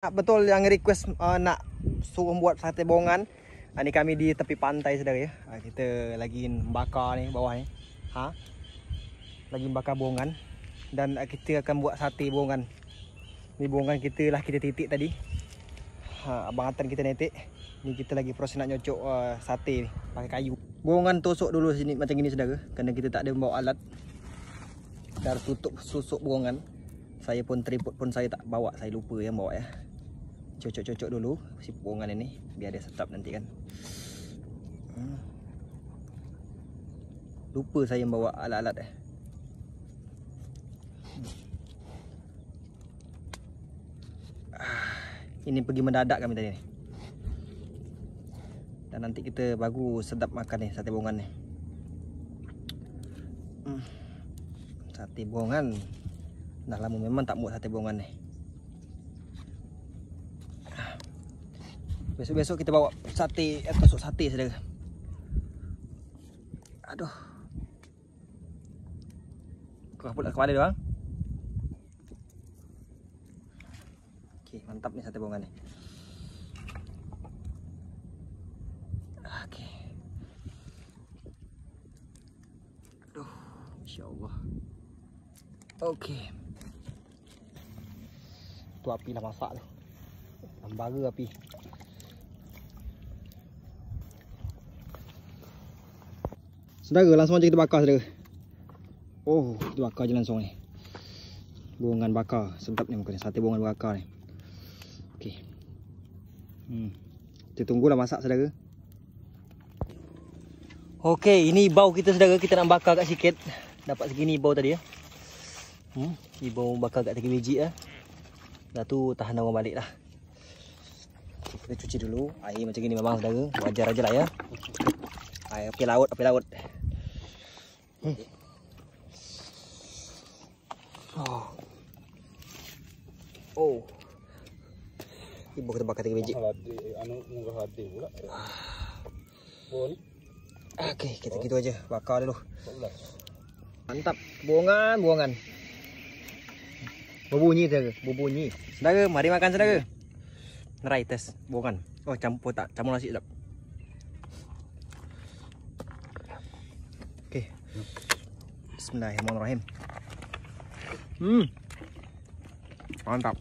Betul yang request nak suruh buat sate bongan. Ni kami di tepi pantai saudara ya. Kita lagi bakar ni bawah ni. Lagi bakar bongan dan kita akan buat sate bongan. Ni bongan kita lah kita titik tadi. Abang Atan kita netik. Ni kita lagi proses nak nyocok sate ni pakai kayu. Bongan tusuk dulu sini macam gini saudara. Kerana kita tak ada bawa alat. Kita harus tutup susuk bongan. Saya pun tripod pun saya tak bawa, saya lupa yang bawa ya. Cocok-cocok dulu si bongan ini biar dia sedap nanti kan. Lupa saya bawa alat-alat Ini pergi mendadak kami tadi ni. Dan nanti kita bagus sedap makan ni sate bongan ni. Sate bongan. Dah lama memang tak buat sate bongan ni. Besok-besok kita bawa sate, tusuk sate saudara. Aduh. Kau pula kepala dia bang. Okey, mantap ni sate bongan ni. Okey. Aduh, insya-Allah. Okey. Tu api dah masak tu. Membara api. Saudara, langsung aja kita bakar saudara. Oh, kita bakar je langsung ni. Bongan bakar, sedap ni muka ni, sate bongan bakar ni. Okey. Kita tunggulah masak saudara. Okey, ini bau kita saudara, kita nak bakar kat sikit. Dapat segini bau tadi ya. Ni bau bakar kat 3 biji ya. Dah tu tahan orang balik lah. Kita cuci dulu. Air macam gini memang saudara, wajar aja lah ya. Air api laut, api laut. Oh. Ibu kita bakar 3 biji. Okey, kita gitu aja. Bakar dulu. Mantap. Bongan. Berbunyi saudara, berbunyi. Saudara, mari makan saudara. Nerai tes bongan. Oh, campur nasi sedap. Okey. Bismillahirrahmanirrahim. Mantap.